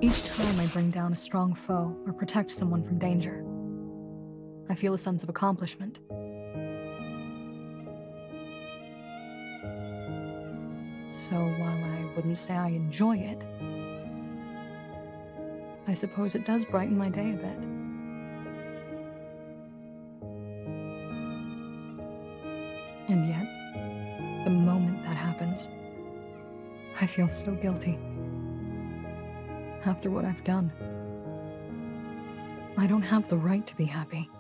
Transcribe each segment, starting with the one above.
Each time I bring down a strong foe or protect someone from danger, I feel a sense of accomplishment. So while I wouldn't say I enjoy it, I suppose it does brighten my day a bit. And yet, the moment that happens, I feel so guilty. After what I've done, I don't have the right to be happy.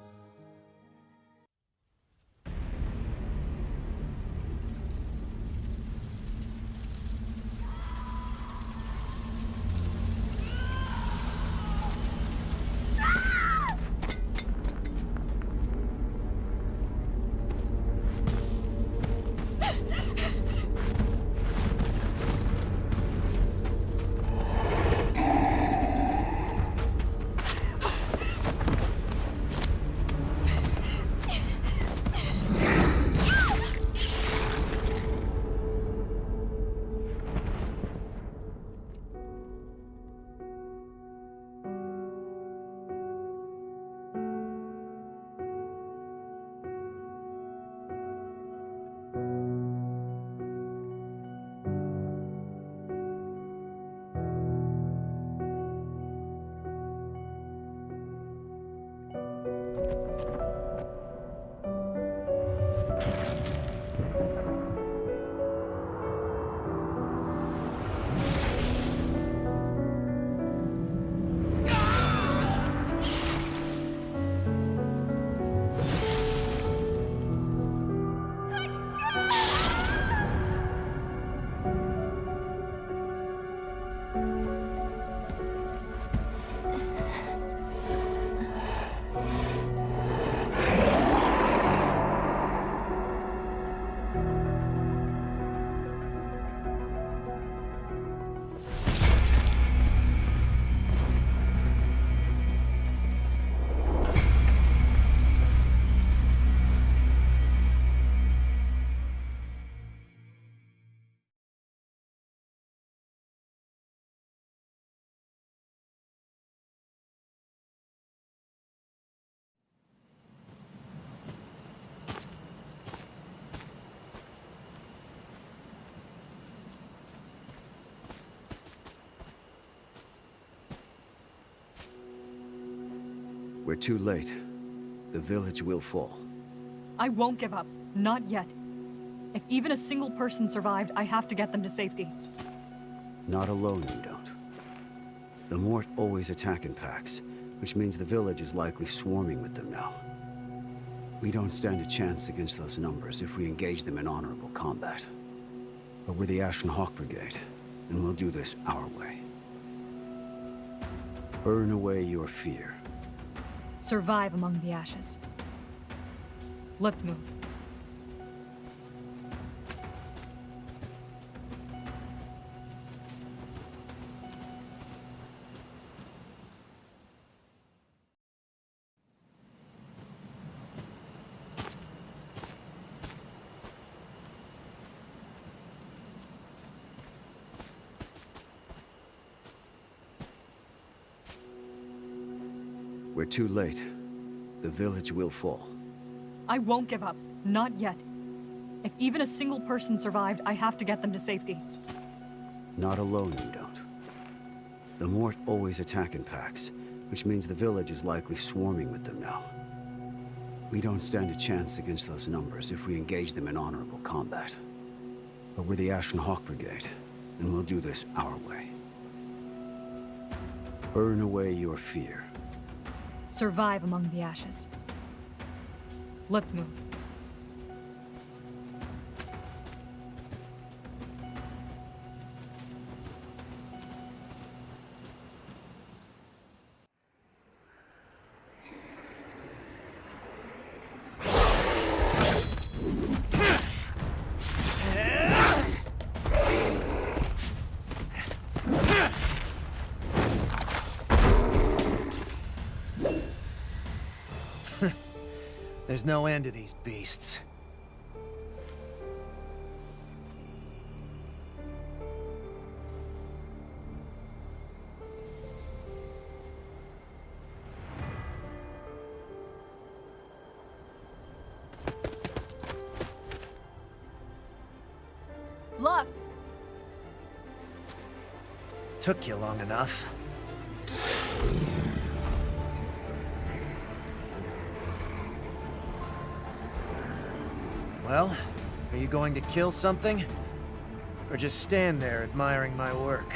We're too late. The village will fall. I won't give up. Not yet. If even a single person survived, I have to get them to safety. Not alone, you don't. The Mort always attack in packs, which means the village is likely swarming with them now. We don't stand a chance against those numbers if we engage them in honorable combat. But we're the Ashen Hawk Brigade, and we'll do this our way. Burn away your fear. Survive among the ashes. Let's move. We're too late. The village will fall. I won't give up. Not yet. If even a single person survived, I have to get them to safety. Not alone, you don't. The Mort always attack in packs, which means the village is likely swarming with them now. We don't stand a chance against those numbers if we engage them in honorable combat. But we're the Ashen Hawk Brigade, and we'll do this our way. Burn away your fear. Survive among the ashes. Let's move. There's no end to these beasts. bluff. Took you long enough. Well, are you going to kill something? Or just stand there admiring my work?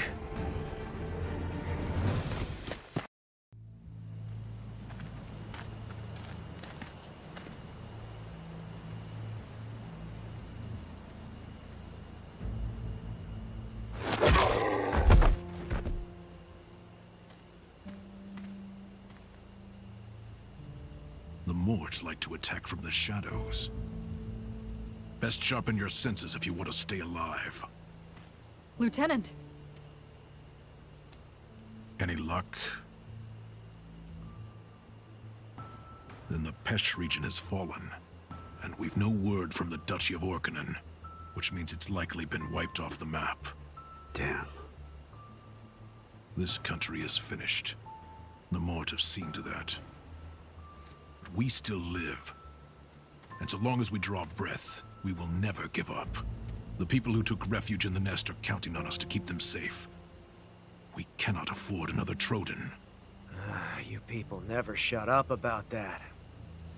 The Morts like to attack from the shadows. Best sharpen your senses if you want to stay alive. Lieutenant. Any luck? Then the Pesh region has fallen, and we've no word from the Duchy of Orkinen, which means it's likely been wiped off the map. Damn. This country is finished. The Mort have seen to that. But we still live. And so long as we draw breath, we will never give up. The people who took refuge in the nest are counting on us to keep them safe. We cannot afford another Trojan. You people never shut up about that.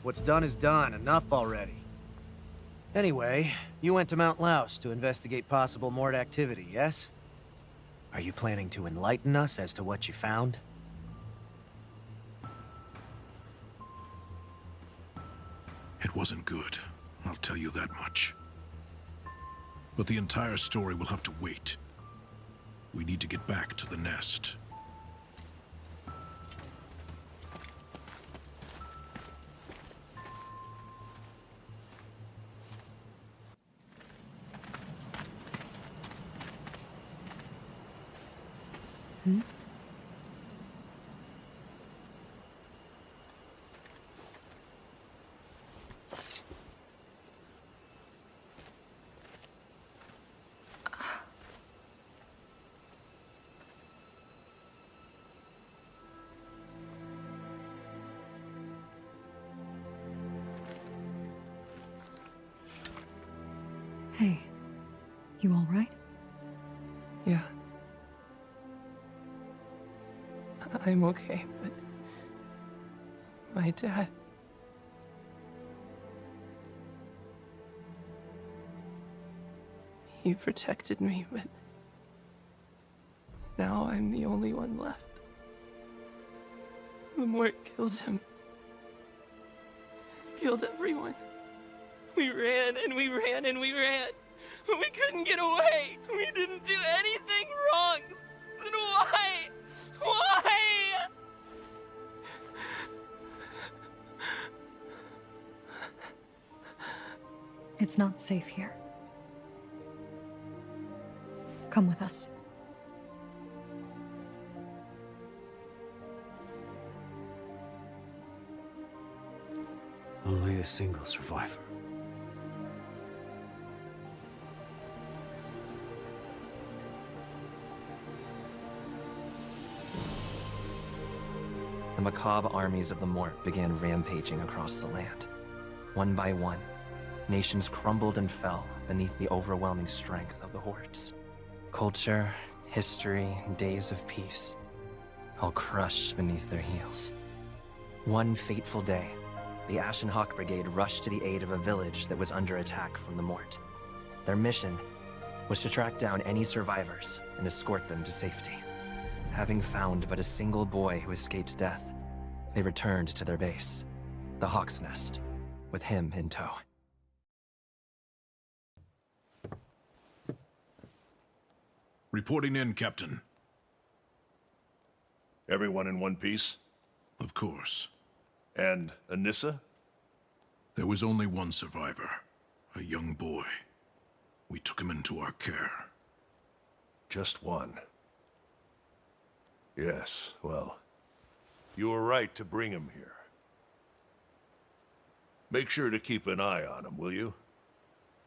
What's done is done. Enough already. Anyway, you went to Mount Laos to investigate possible Mort activity, yes? Are you planning to enlighten us as to what you found? It wasn't good, I'll tell you that much. But the entire story will have to wait. We need to get back to the nest. Hey, you all right? Yeah. I'm okay, but my dad... He protected me, but now I'm the only one left. The Mort killed him. He killed everyone. We ran and we ran and we ran, but we couldn't get away. We didn't do anything wrong. Then why? Why? It's not safe here. Come with us. Only a single survivor. The macabre armies of the Mort began rampaging across the land. One by one, nations crumbled and fell beneath the overwhelming strength of the hordes. Culture, history, days of peace, all crushed beneath their heels. One fateful day, the Ashen Hawk Brigade rushed to the aid of a village that was under attack from the Mort. Their mission was to track down any survivors and escort them to safety. Having found but a single boy who escaped death, they returned to their base, the Hawk's Nest, with him in tow. Reporting in, Captain. Everyone in one piece? Of course. And Anissa? There was only one survivor, a young boy. We took him into our care. Just one. Yes, well, you were right to bring him here. Make sure to keep an eye on him, will you?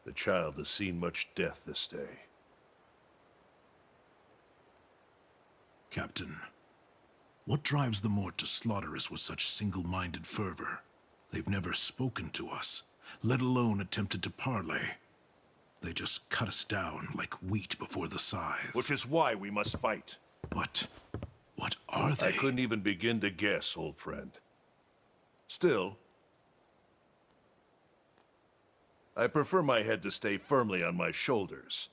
The child has seen much death this day. Captain, what drives the Mort to slaughter us with such single-minded fervor? They've never spoken to us, let alone attempted to parley. They just cut us down like wheat before the scythe. Which is why we must fight. But what are they? I couldn't even begin to guess, old friend. Still, I prefer my head to stay firmly on my shoulders,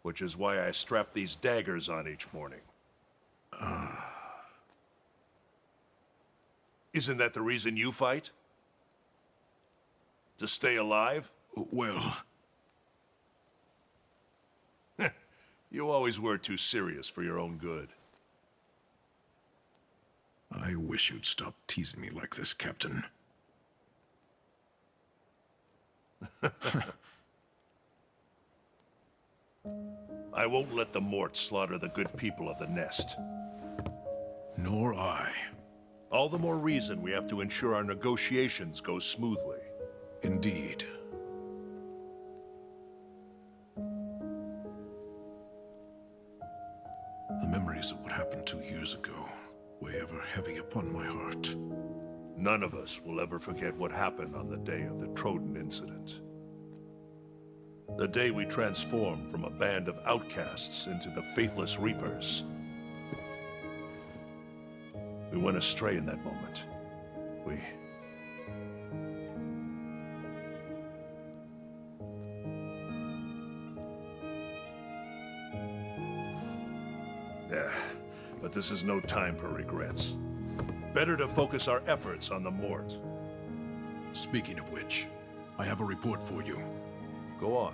which is why I strap these daggers on each morning. Isn't that the reason you fight? To stay alive? Well, You always were too serious for your own good. I wish you'd stop teasing me like this, Captain. I won't let the Mort slaughter the good people of the Nest. Nor I. All the more reason we have to ensure our negotiations go smoothly. Indeed. The memories of what happened 2 years ago weigh ever heavy upon my heart. None of us will ever forget what happened on the day of the Troden incident. The day we transformed from a band of outcasts into the Faithless Reapers. We went astray in that moment. But this is no time for regrets. Better to focus our efforts on the Mort. Speaking of which, I have a report for you. Go on.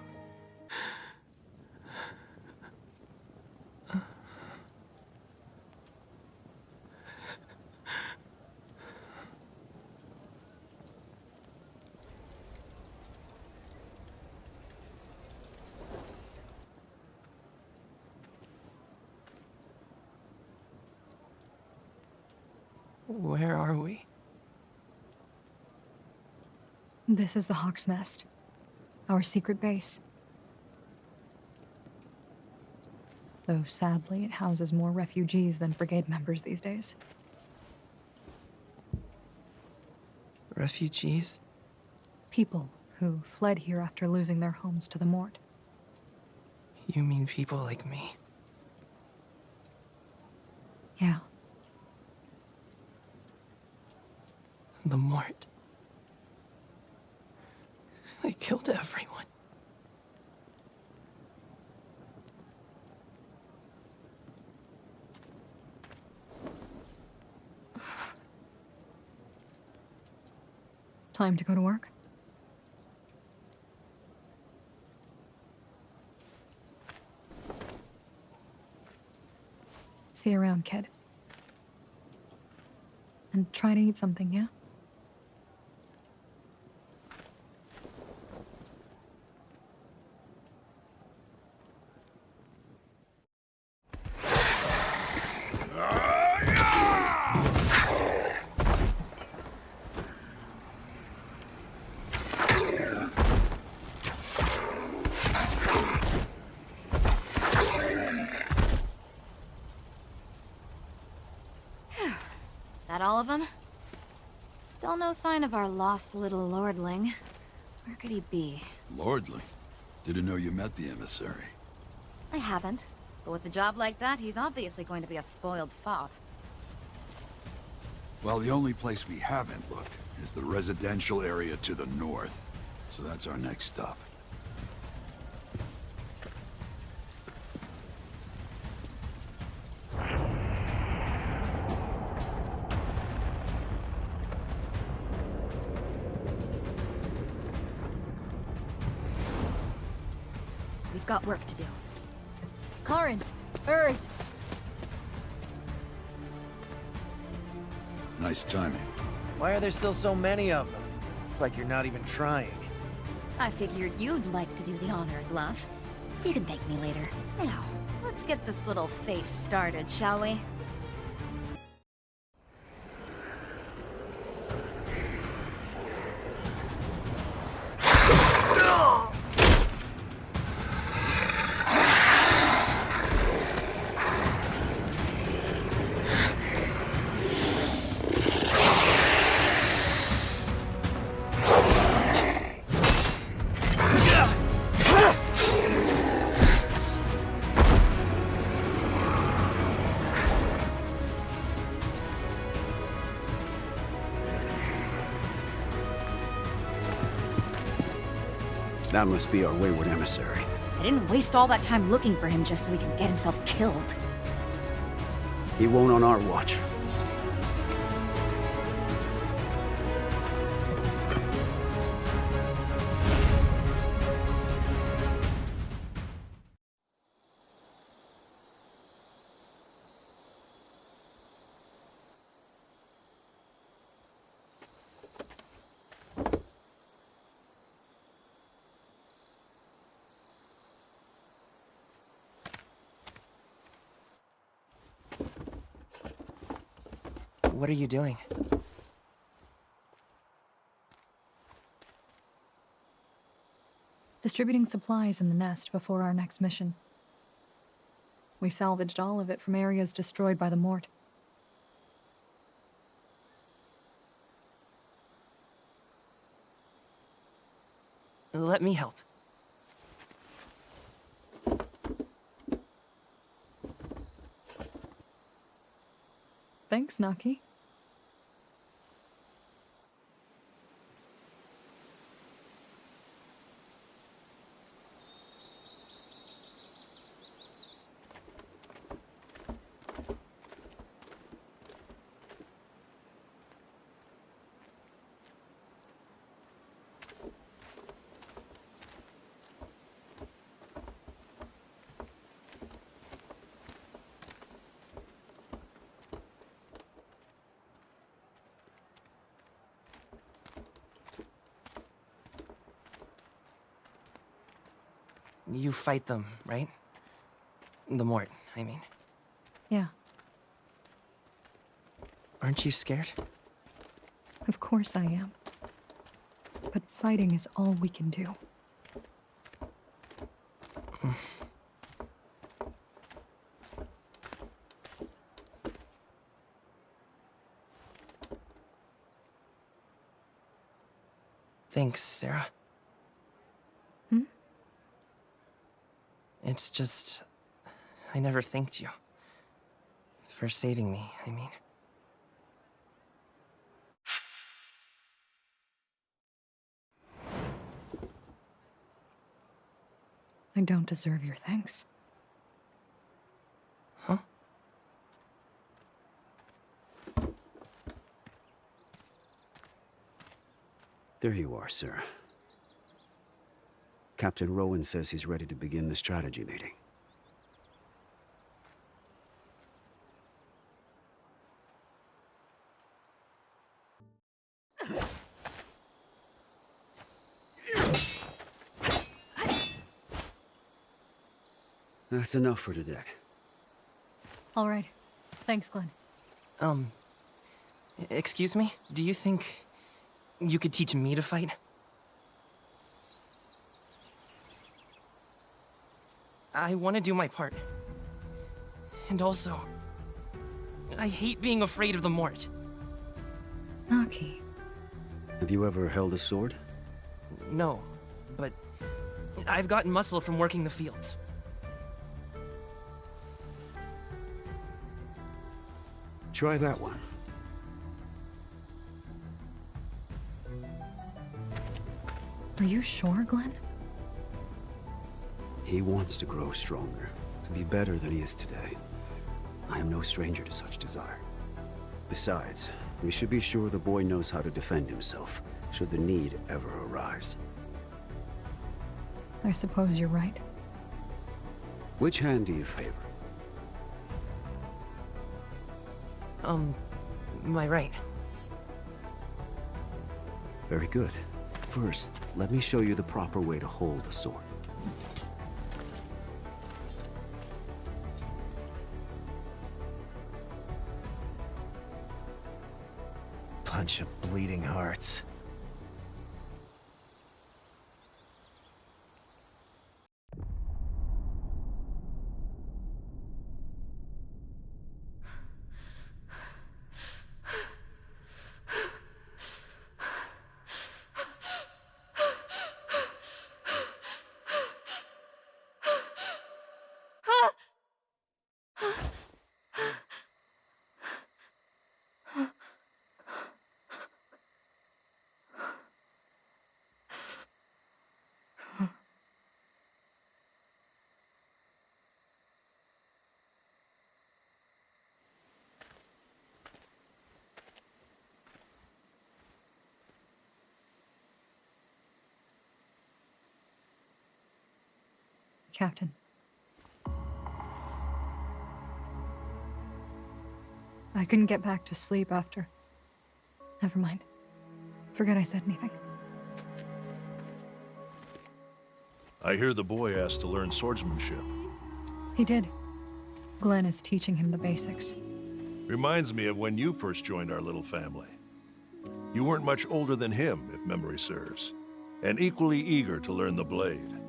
Where are we? This is the Hawk's Nest, our secret base. Though sadly, it houses more refugees than brigade members these days. Refugees? People who fled here after losing their homes to the Mort. You mean people like me? Yeah. The Mort. They killed everyone. Time to go to work? See you around, kid. And try to eat something, yeah? That all of them? Still no sign of our lost little lordling. Where could he be? Lordling? Didn't know you met the emissary. I haven't. But with a job like that, he's obviously going to be a spoiled fop. Well, the only place we haven't looked is the residential area to the north. So that's our next stop. We've got work to do. Karin! Urs! Nice timing. Why are there still so many of them? It's like you're not even trying. I figured you'd like to do the honors, love. You can thank me later. Now, let's get this little fate started, shall we? That must be our wayward emissary. I didn't waste all that time looking for him just so he can get himself killed. He won't on our watch. What are you doing? Distributing supplies in the nest before our next mission. We salvaged all of it from areas destroyed by the Mort. Let me help. Thanks, Naki. You fight them, right? The Mort, I mean. Yeah, Aren't you scared? of course I am. But fighting is all we can do. Thanks, Sarah. Hmm? It's just... I never thanked you. For saving me, I mean. I don't deserve your thanks. Huh? There you are, sir. Captain Rowan says he's ready to begin the strategy meeting. That's enough for today. All right. Thanks, Glenn. Excuse me? Do you think you could teach me to fight? I want to do my part. And also, I hate being afraid of the Mort. Naki. Have you ever held a sword? No, but I've gotten muscle from working the fields. Try that one. Are you sure, Glenn? He wants to grow stronger, to be better than he is today. I am no stranger to such desire. Besides, we should be sure the boy knows how to defend himself, should the need ever arise. I suppose you're right. Which hand do you favor? My right. Very good. First, let me show you the proper way to hold a sword. Bunch of bleeding hearts. Captain. I couldn't get back to sleep after. Never mind. Forget I said anything. I hear the boy asked to learn swordsmanship. He did. Glenn is teaching him the basics. Reminds me of when you first joined our little family. You weren't much older than him, if memory serves, and equally eager to learn the blade.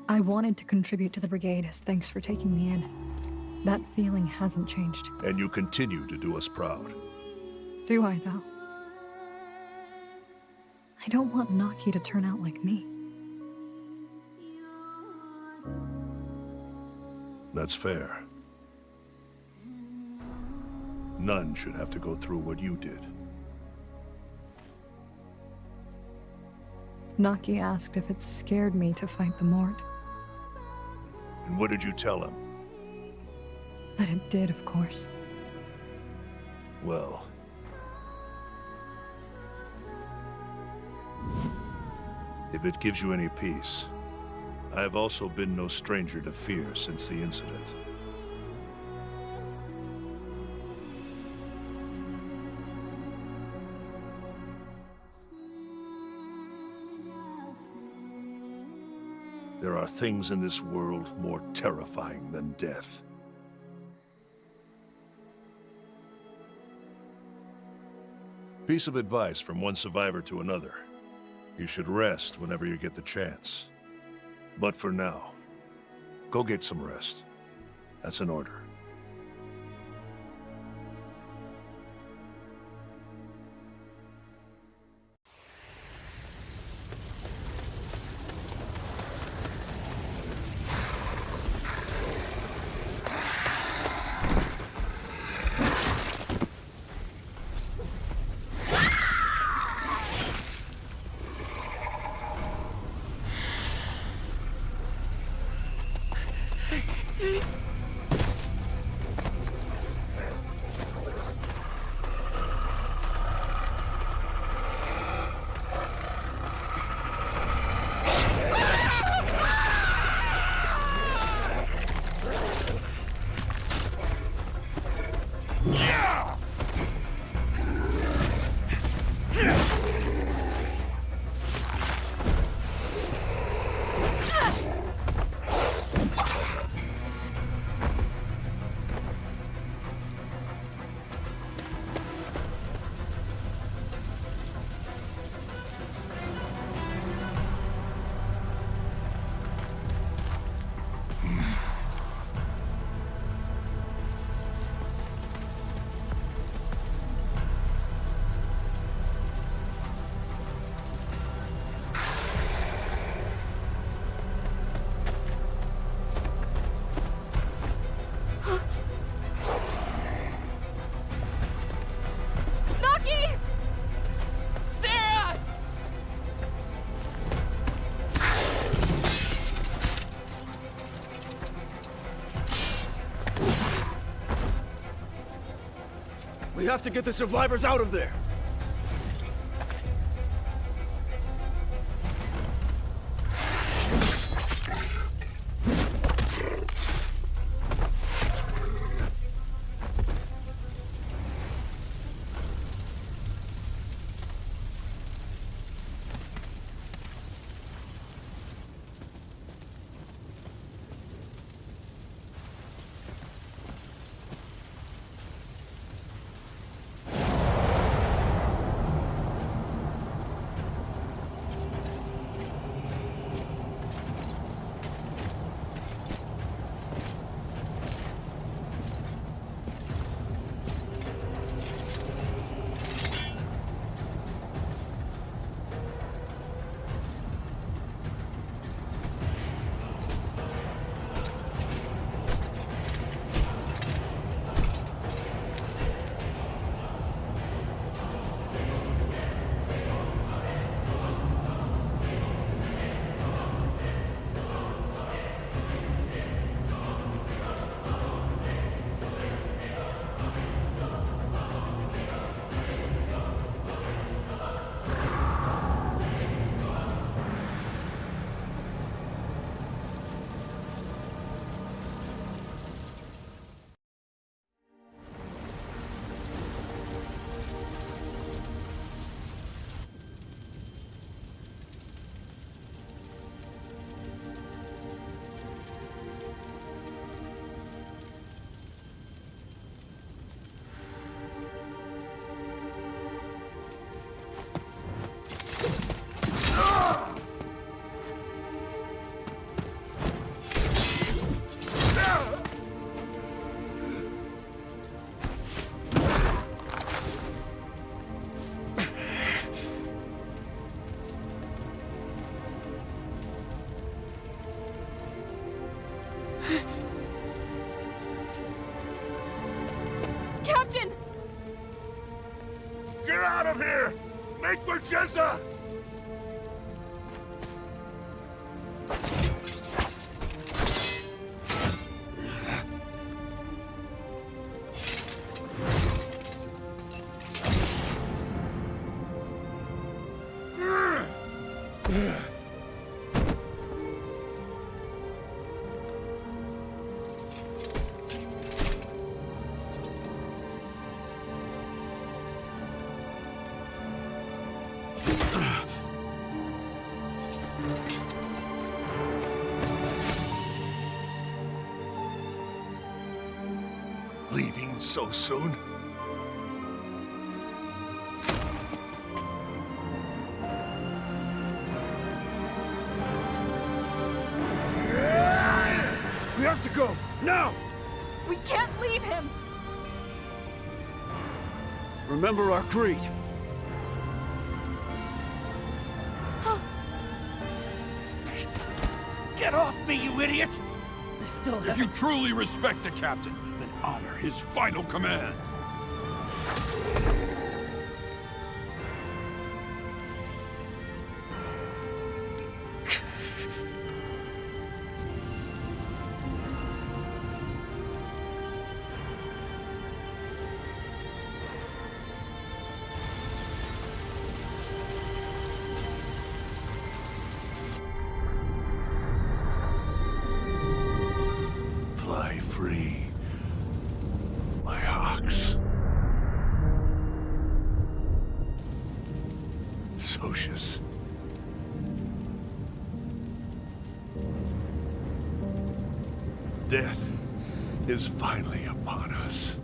I wanted to contribute to the brigade as thanks for taking me in. That feeling hasn't changed. And you continue to do us proud. Do I, though? I don't want Naki to turn out like me. That's fair. None should have to go through what you did. Naki asked if it scared me to fight the Mort. And what did you tell him? That it did, of course. Well... if it gives you any peace, I have also been no stranger to fear since the incident. There are things in this world more terrifying than death. Piece of advice from one survivor to another. You should rest whenever you get the chance. But for now, go get some rest. That's an order. We have to get the survivors out of there! Leaving so soon? We have to go, now! We can't leave him! Remember our creed. Get off me, you idiot! I still have... If you truly respect the captain, then honor his final command. Fly free, my hawks. Socius. Death is finally upon us.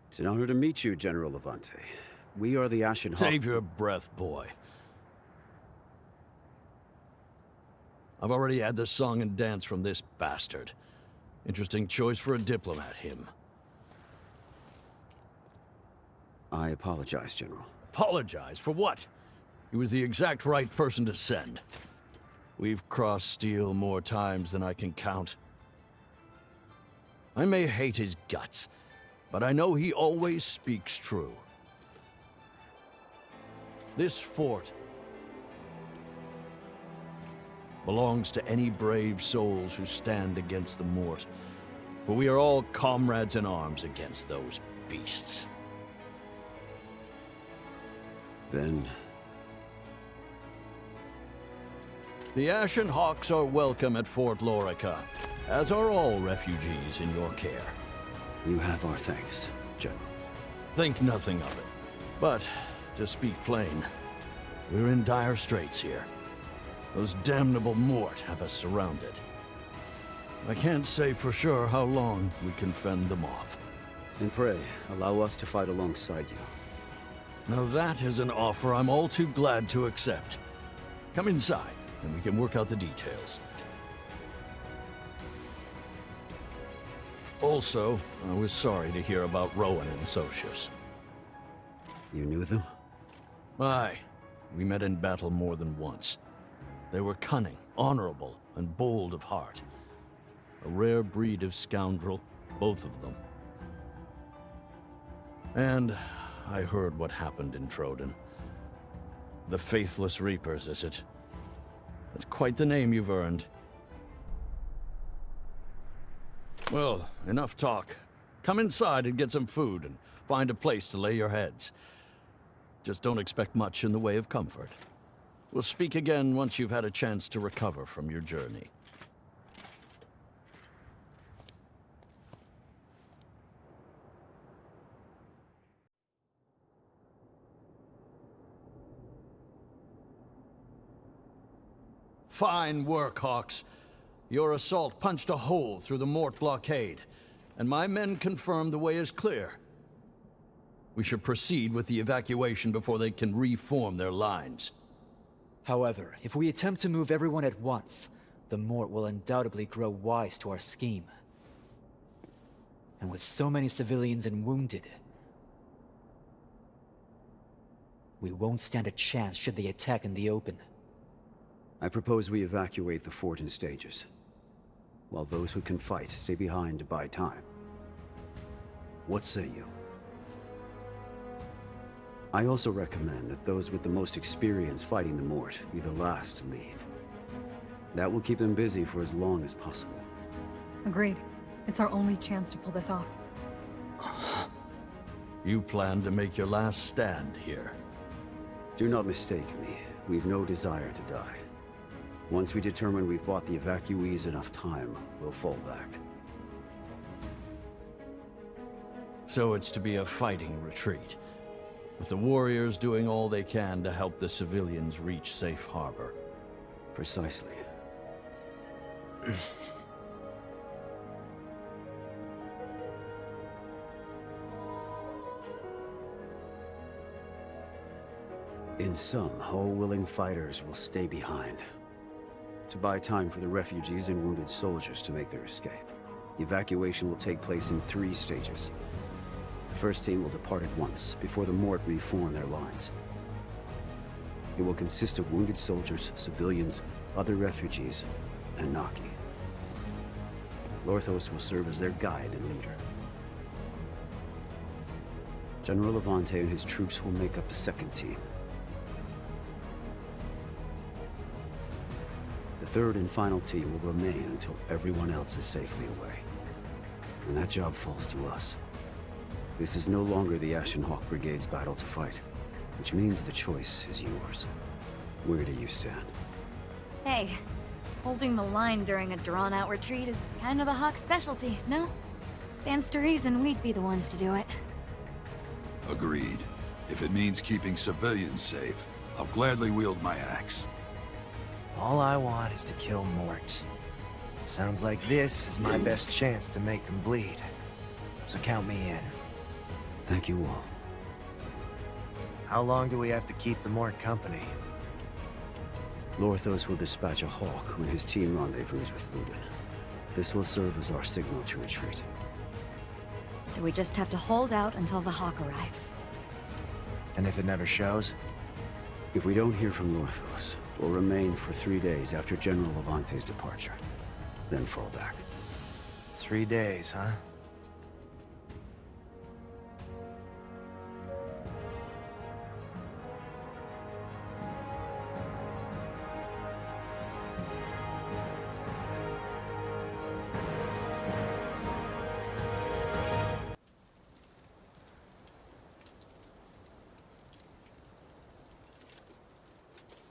It's an honor to meet you, General Levante. We are the Ashen Hawk. Save your breath, boy. I've already had the song and dance from this bastard. Interesting choice for a diplomat, him. I apologize, General. Apologize? For what? He was the exact right person to send. We've crossed steel more times than I can count. I may hate his guts, but I know he always speaks true. This fort belongs to any brave souls who stand against the Mort, for we are all comrades in arms against those beasts. Then... The Ashen Hawks are welcome at Fort Lorica, as are all refugees in your care. you have our thanks, General. Think nothing of it. But, to speak plain, we're in dire straits here. Those damnable Mort have us surrounded. I can't say for sure how long we can fend them off. And pray, allow us to fight alongside you. Now that is an offer I'm all too glad to accept. Come inside, and we can work out the details. Also, I was sorry to hear about Rowan and Socius. You knew them? Aye. We met in battle more than once. They were cunning, honorable, and bold of heart. A rare breed of scoundrel, both of them. And I heard what happened in Troden. The Faithless Reapers, is it? That's quite the name you've earned. Well, enough talk. Come inside and get some food and find a place to lay your heads. Just don't expect much in the way of comfort. We'll speak again once you've had a chance to recover from your journey. Fine work, Hawks. Your assault punched a hole through the Mort blockade, and my men confirm the way is clear. We should proceed with the evacuation before they can reform their lines. However, if we attempt to move everyone at once, the Mort will undoubtedly grow wise to our scheme. And with so many civilians and wounded, we won't stand a chance should they attack in the open. I propose we evacuate the fort in stages, while those who can fight stay behind to buy time. What say you? I also recommend that those with the most experience fighting the Mort be the last to leave. That will keep them busy for as long as possible. Agreed. It's our only chance to pull this off. You plan to make your last stand here. Do not mistake me. We've no desire to die. Once we determine we've bought the evacuees enough time, we'll fall back. So it's to be a fighting retreat, with the warriors doing all they can to help the civilians reach safe harbor. Precisely. In sum, all willing fighters will stay behind, to buy time for the refugees and wounded soldiers to make their escape. The evacuation will take place in 3 stages. The first team will depart at once, before the Mort reform their lines. It will consist of wounded soldiers, civilians, other refugees, and Naki. Lorthos will serve as their guide and leader. General Levante and his troops will make up the second team. The third and final team will remain until everyone else is safely away. And that job falls to us. This is no longer the Ashen Hawk Brigade's battle to fight, which means the choice is yours. Where do you stand? Hey, holding the line during a drawn-out retreat is kind of the Hawk's specialty, no? Stands to reason we'd be the ones to do it. Agreed. If it means keeping civilians safe, I'll gladly wield my axe. All I want is to kill Mort. Sounds like this is my best chance to make them bleed. So count me in. Thank you all. How long do we have to keep the Mort company? Lorthos will dispatch a hawk when his team rendezvous with Ludin. This will serve as our signal to retreat. So we just have to hold out until the Hawk arrives. And if it never shows? If we don't hear from Lorthos, we'll remain for 3 days after General Levante's departure. Then fall back. 3 days, huh?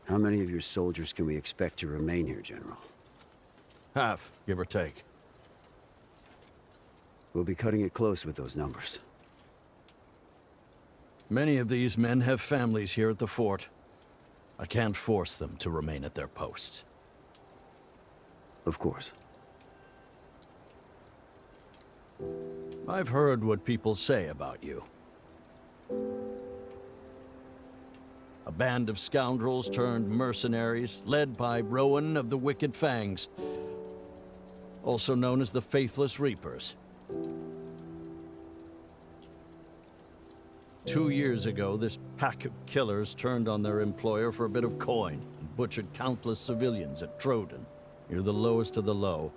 How many of your soldiers can we expect to remain here, General? Half, give or take. We'll be cutting it close with those numbers. Many of these men have families here at the fort. I can't force them to remain at their posts. Of course. I've heard what people say about you. A band of scoundrels turned mercenaries, led by Rowan of the Wicked Fangs, also known as the Faithless Reapers. 2 years ago, this pack of killers turned on their employer for a bit of coin and butchered countless civilians at Troden. You're the lowest of the low,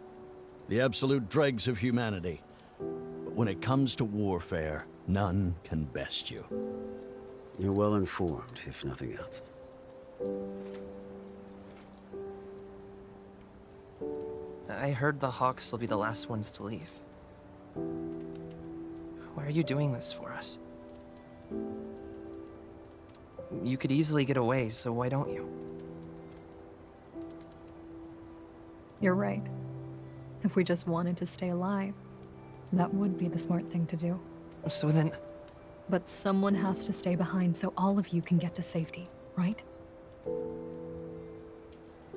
the absolute dregs of humanity. But when it comes to warfare, none can best you. You're well informed, if nothing else. I heard the Hawks will be the last ones to leave. Why are you doing this for us? You could easily get away, so why don't you? You're right. If we just wanted to stay alive, that would be the smart thing to do. So then... But someone has to stay behind so all of you can get to safety, right?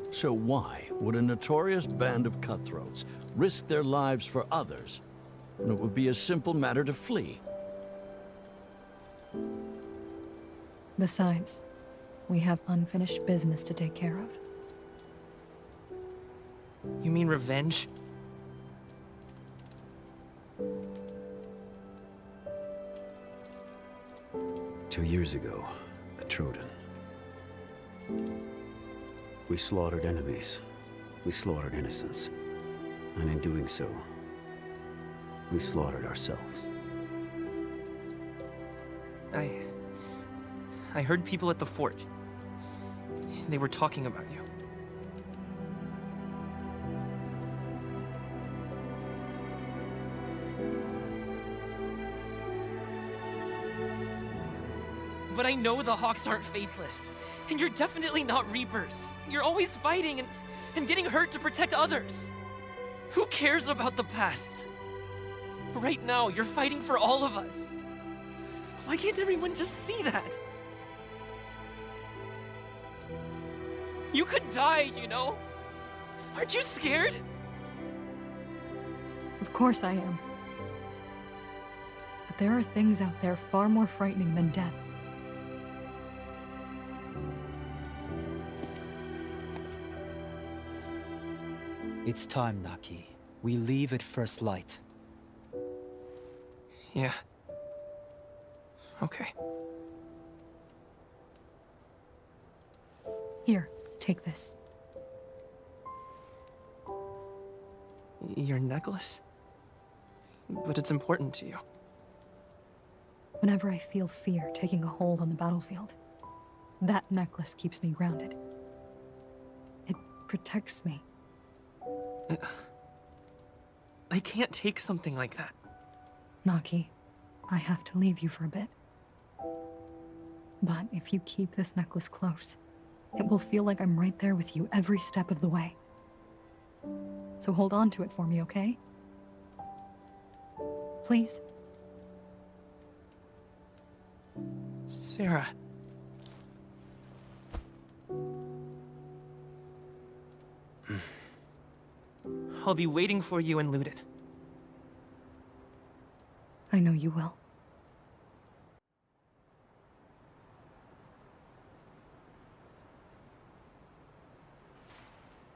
So why Would a notorious band of cutthroats risk their lives for others when it would be a simple matter to flee? Besides, we have unfinished business to take care of. You mean revenge? Two years ago, at Troden, we slaughtered enemies. We slaughtered innocents. And in doing so, we slaughtered ourselves. I heard people at the fort. They were talking about you. But I know the Hawks aren't faithless. And you're definitely not Reapers. You're always fighting and getting hurt to protect others. Who cares about the past? Right now, you're fighting for all of us. Why can't everyone just see that? You could die, you know? Aren't you scared? Of course I am. But there are things out there far more frightening than death. It's time, Naki. We leave at first light. Yeah. Okay. Here, take this. Your necklace? But it's important to you. Whenever I feel fear taking a hold on the battlefield, that necklace keeps me grounded. It protects me. I can't take something like that. Naki, I have to leave you for a bit. But if you keep this necklace close, it will feel like I'm right there with you every step of the way. So hold on to it for me, okay? Please? Sarah. I'll be waiting for you in Luden. I know you will.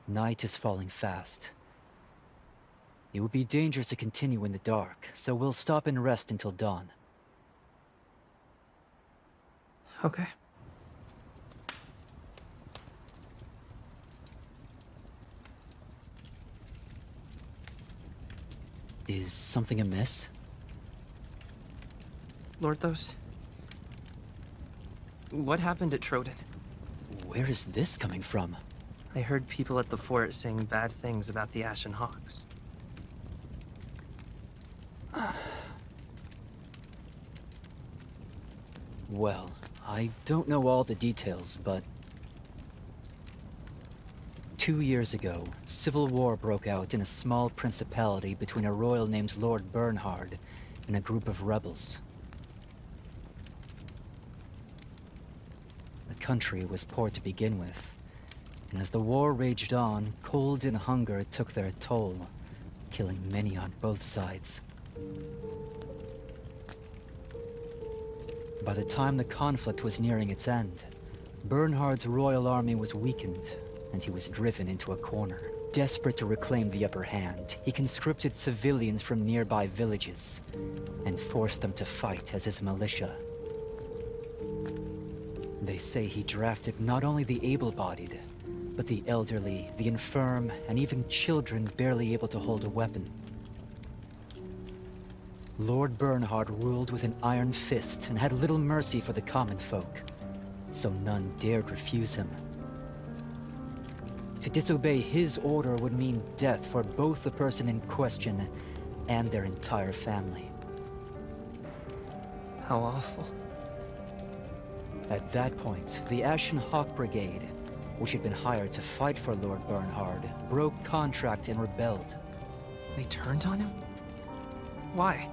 Night is falling fast. It would be dangerous to continue in the dark, so we'll stop and rest until dawn. Okay. Is something amiss? Lorthos, what happened at Troden? Where is this coming from? I heard people at the fort saying bad things about the Ashen Hawks. Well, I don't know all the details, but 2 years ago, civil war broke out in a small principality between a royal named Lord Bernhard and a group of rebels. The country was poor to begin with, and as the war raged on, cold and hunger took their toll, killing many on both sides. By the time the conflict was nearing its end, Bernhard's royal army was weakened, and he was driven into a corner. Desperate to reclaim the upper hand, he conscripted civilians from nearby villages and forced them to fight as his militia. They say he drafted not only the able-bodied, but the elderly, the infirm, and even children barely able to hold a weapon. Lord Bernhard ruled with an iron fist and had little mercy for the common folk, so none dared refuse him. To disobey his order would mean death for both the person in question and their entire family. How awful. At that point, the Ashen Hawk Brigade, which had been hired to fight for Lord Bernhard, broke contract and rebelled. They turned on him? Why?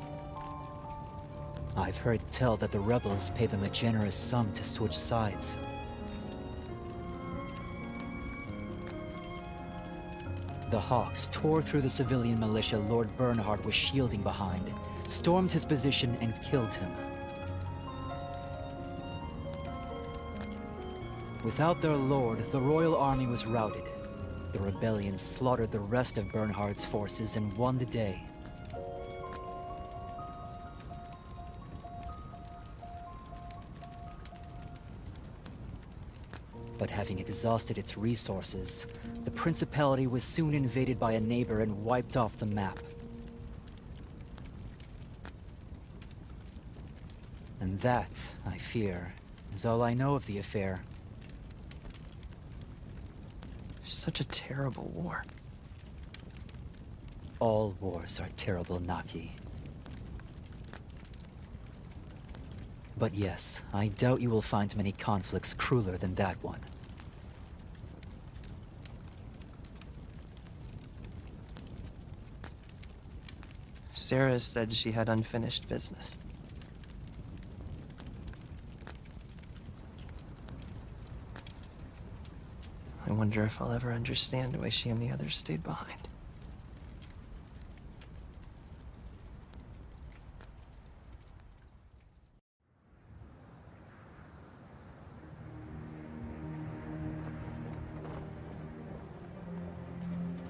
I've heard tell that the rebels pay them a generous sum to switch sides. The Hawks tore through the civilian militia Lord Bernhard was shielding behind, stormed his position, and killed him. Without their lord, the royal army was routed. The rebellion slaughtered the rest of Bernhard's forces and won the day. But having exhausted its resources, the principality was soon invaded by a neighbor and wiped off the map. And that, I fear, is all I know of the affair. Such a terrible war. All wars are terrible, Naki. But yes, I doubt you will find many conflicts crueler than that one. Sarah said she had unfinished business. I wonder if I'll ever understand why she and the others stayed behind.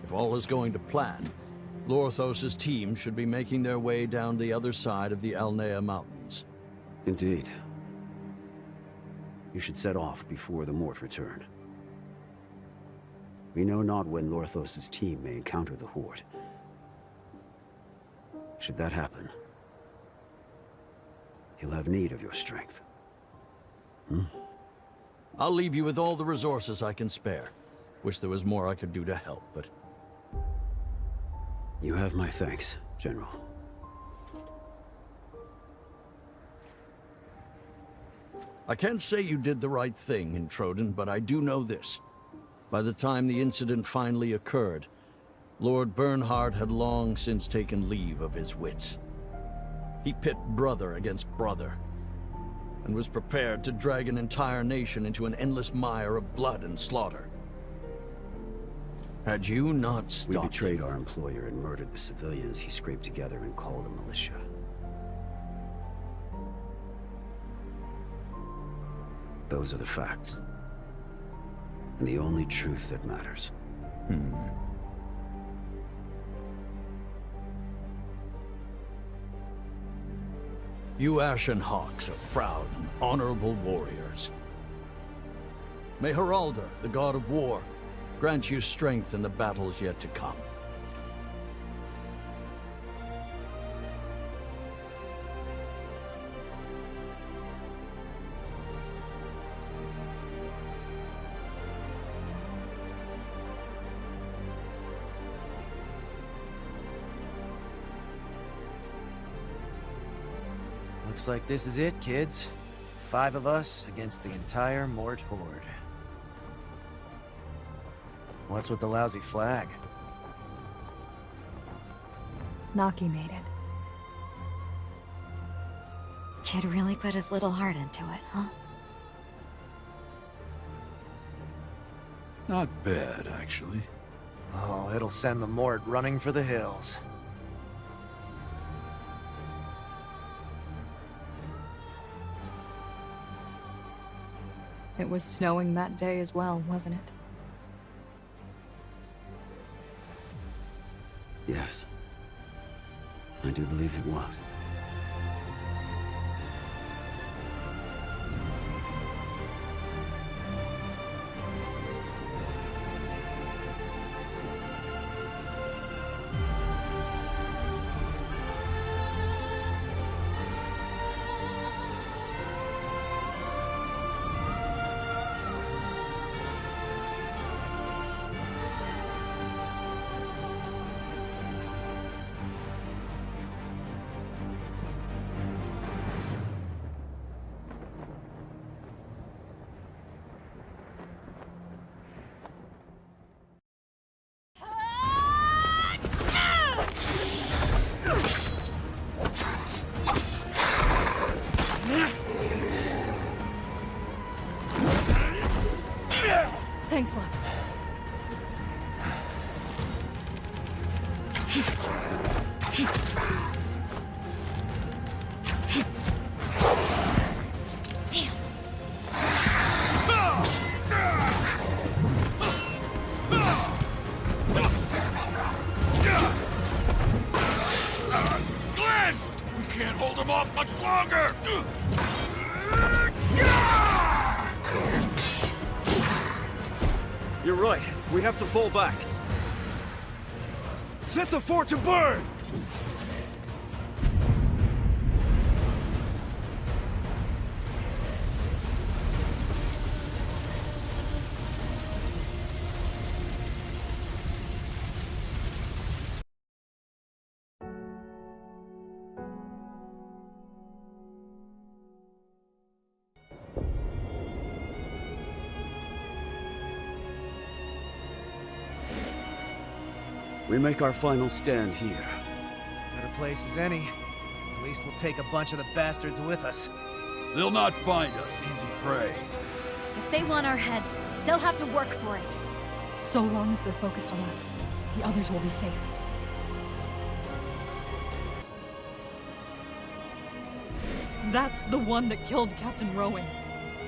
If all is going to plan, Lorthos' team should be making their way down the other side of the Alnea Mountains. Indeed. You should set off before the Mort return. We know not when Lorthos' team may encounter the Horde. Should that happen, he'll have need of your strength. I'll leave you with all the resources I can spare. Wish there was more I could do to help, but... You have my thanks, General. I can't say you did the right thing in Troden, but I do know this. By the time the incident finally occurred, Lord Bernhard had long since taken leave of his wits. He pit brother against brother, and was prepared to drag an entire nation into an endless mire of blood and slaughter. Had you not stopped We betrayed our employer and murdered the civilians he scraped together and called a militia. Those are the facts. And the only truth that matters. You Ashen Hawks are proud and honorable warriors. May Haraldr, the god of war, grant you strength in the battles yet to come. Looks like this is it, kids. 5 of us against the entire Mort Horde. What's with the lousy flag? Naki made it. Kid really put his little heart into it, huh? Not bad, actually. Oh, it'll send the Mort running for the hills. It was snowing that day as well, wasn't it? Yes. I do believe it was. Thanks, love. Glenn! We can't hold him off much longer! You're right. We have to fall back. Set the fort to burn! We make our final stand here. Better place as any. At least we'll take a bunch of the bastards with us. They'll not find us, easy prey. If they want our heads, they'll have to work for it. So long as they're focused on us, the others will be safe. That's the one that killed Captain Rowan.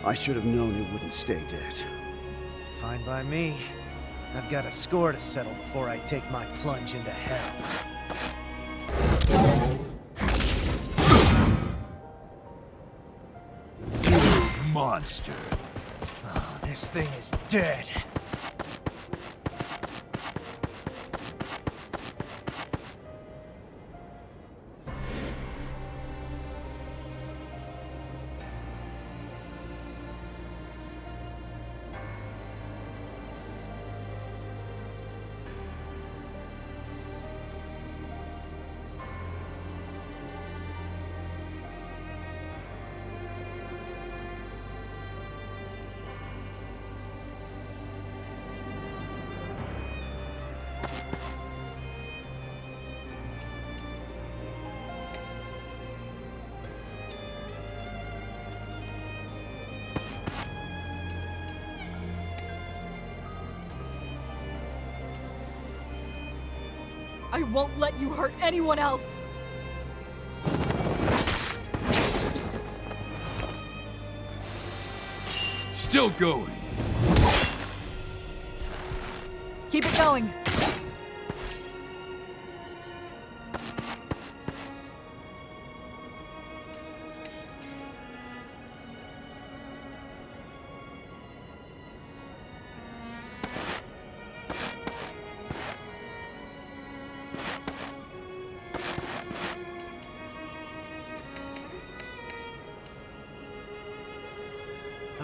I should have known it wouldn't stay dead. Fine by me. I've got a score to settle before I take my plunge into hell. You monster! Oh, this thing is dead. I won't let you hurt anyone else! Still going. Keep it going!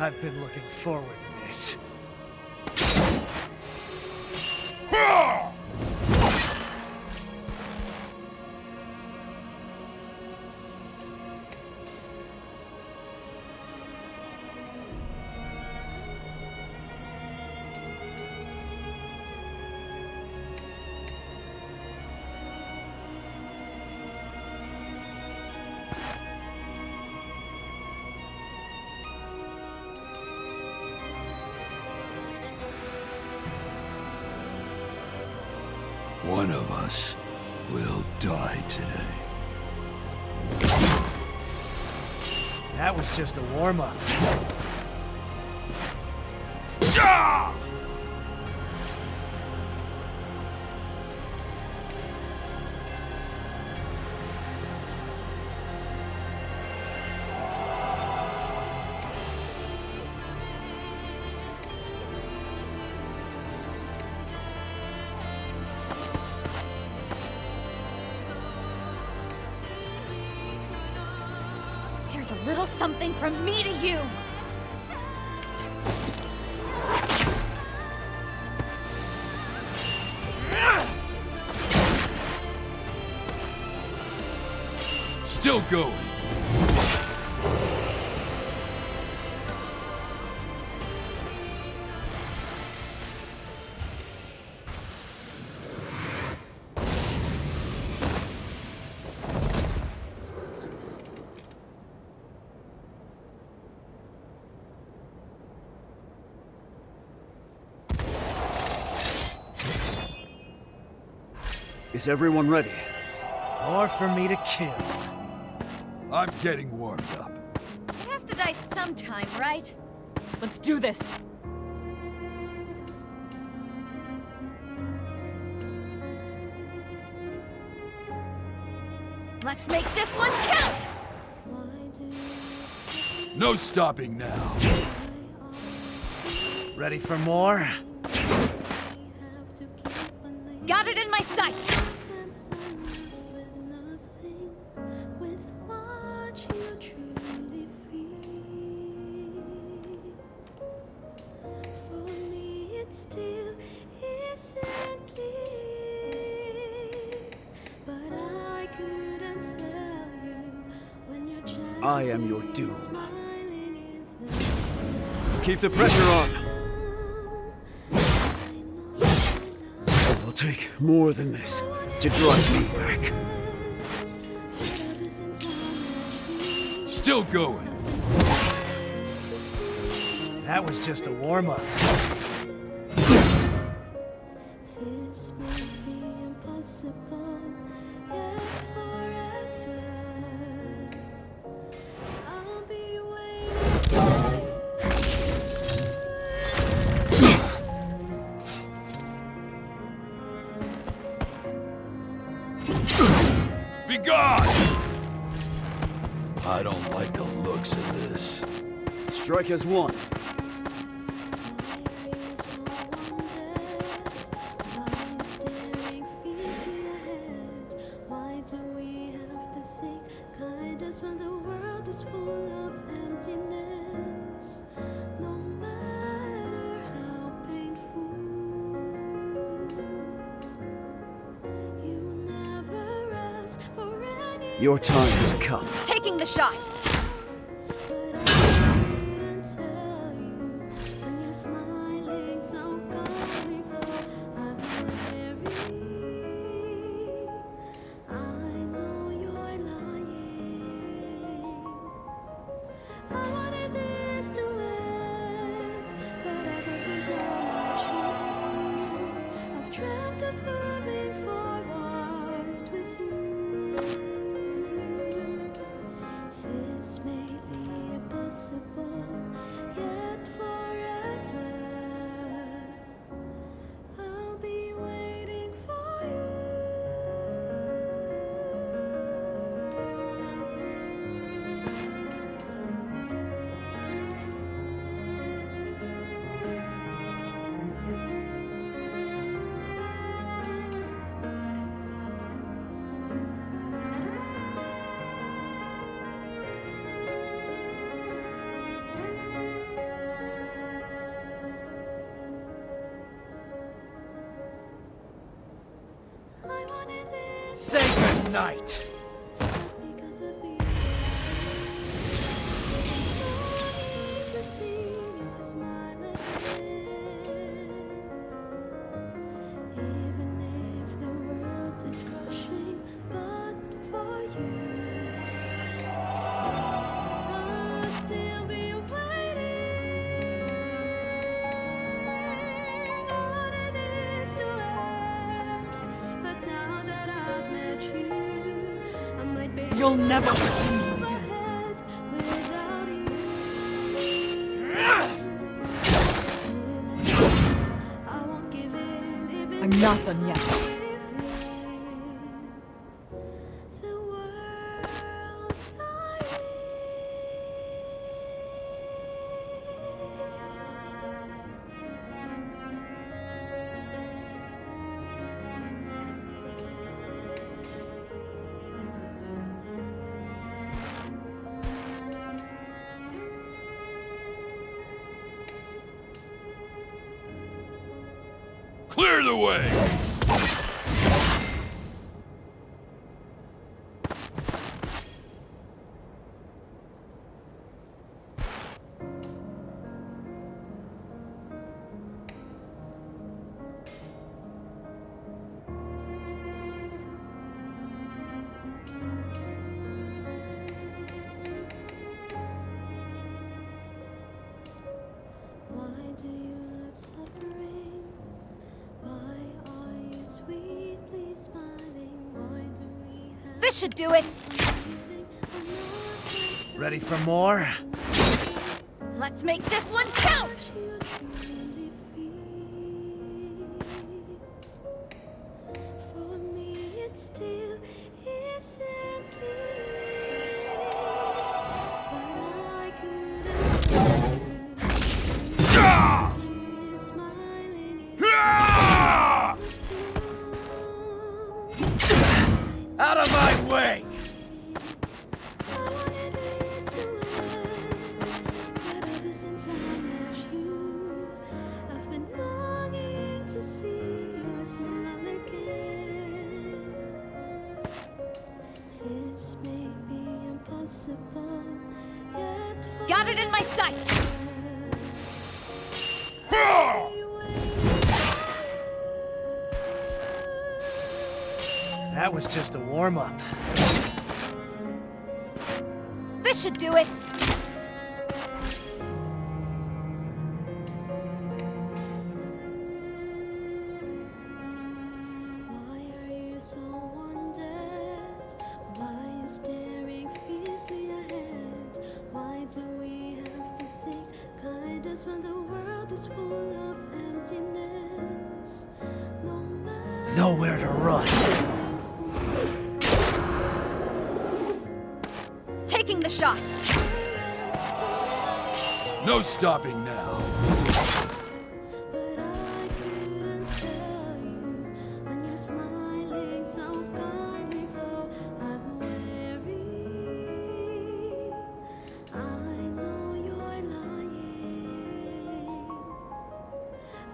I've been looking forward to this. One of us will die today. That was just a warm-up. Here's a little something from me to you! Still going. Is everyone ready? Or for me to kill. I'm getting warmed up. It has to die sometime, right? Let's do this. Let's make this one count! No stopping now. Ready for more? Got it in my sights! I am your doom. Keep the pressure on. It will take more than this to drive me back. Still going. That was just a warm-up. Be gone! I don't like the looks of this. Strike as one. Your time has come. Taking the shot! Say goodnight! You'll never see me again. I'm not done yet. Clear the way! Why do you look suffering? Why are This should do it! Ready for more? Let's make this one count! Out of my way! Got it in my sights! That was just a warm-up. This should do it! Why are you so undead? Why are you staring fiercely ahead? Why do we have to seek kindness when the world is full of emptiness? No matter Nowhere to run. Taking the shot! No stopping now. but I couldn't tell you when you're smiling so kindly, though I'm wary. I know you're lying.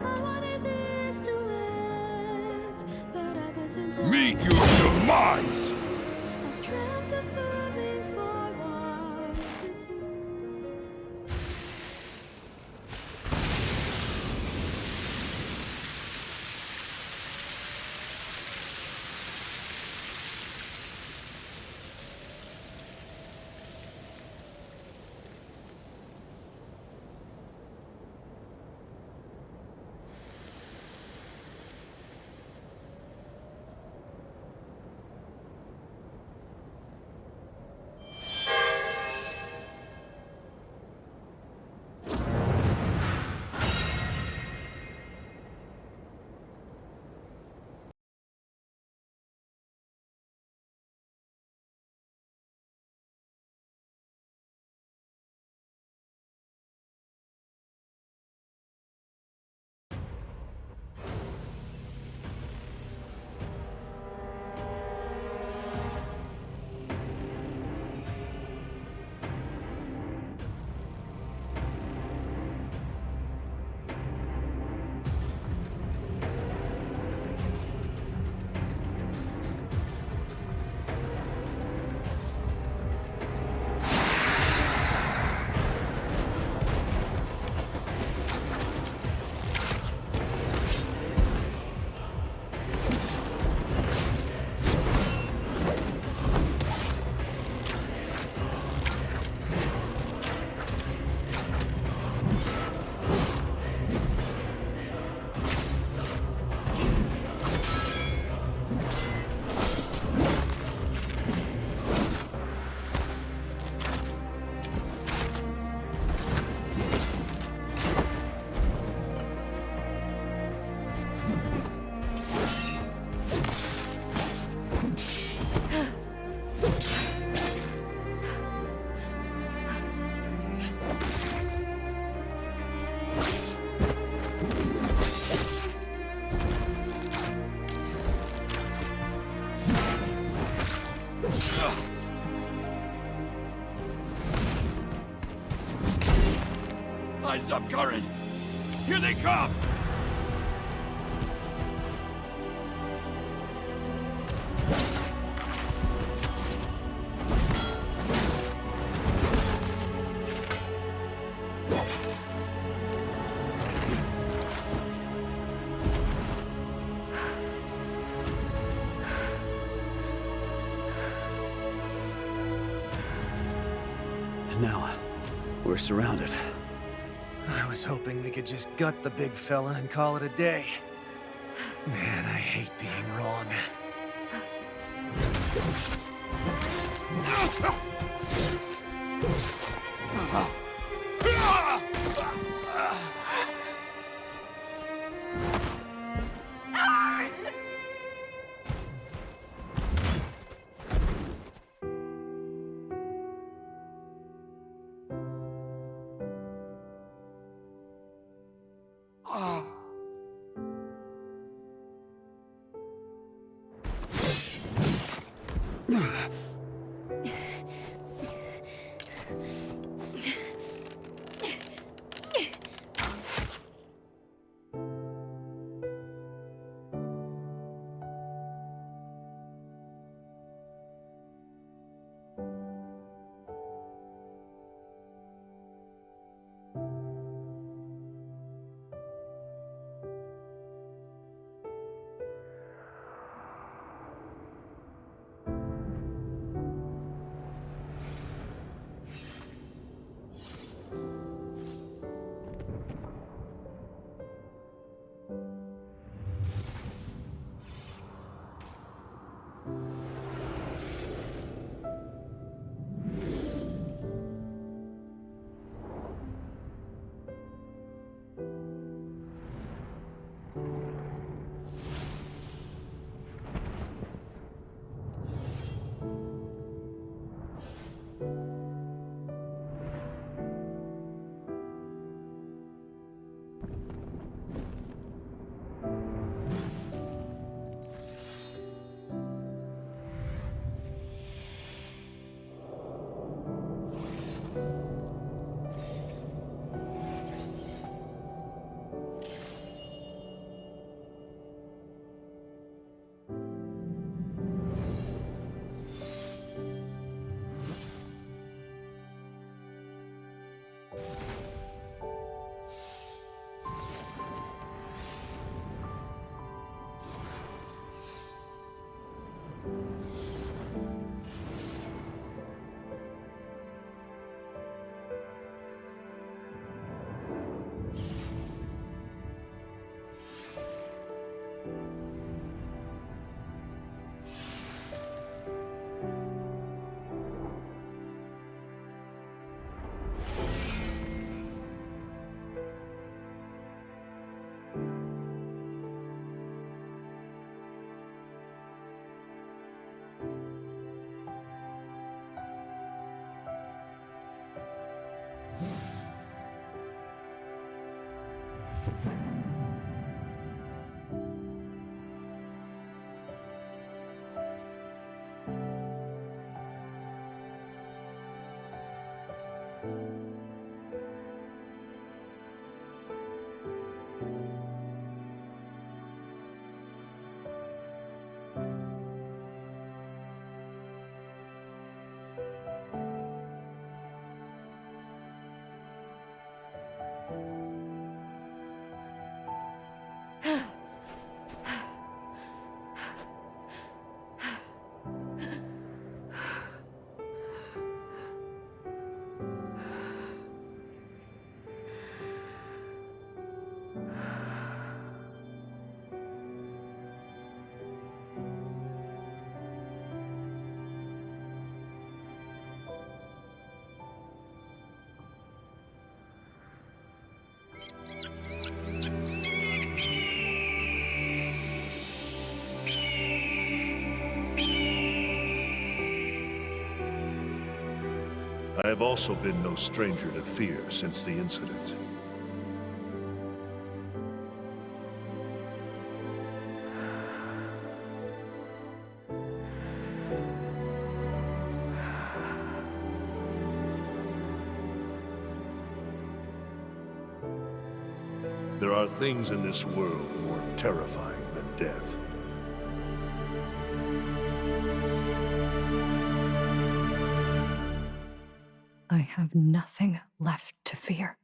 I wanted this to end, but ever since Meet your demise! I've dreamt of moving forward with you. Eyes up, current! Here they come! And now, we're surrounded. I was hoping we could just gut the big fella and call it a day. Man, I hate being wrong. I have also been no stranger to fear since the incident. There are things in this world more terrifying than death. I have nothing left to fear.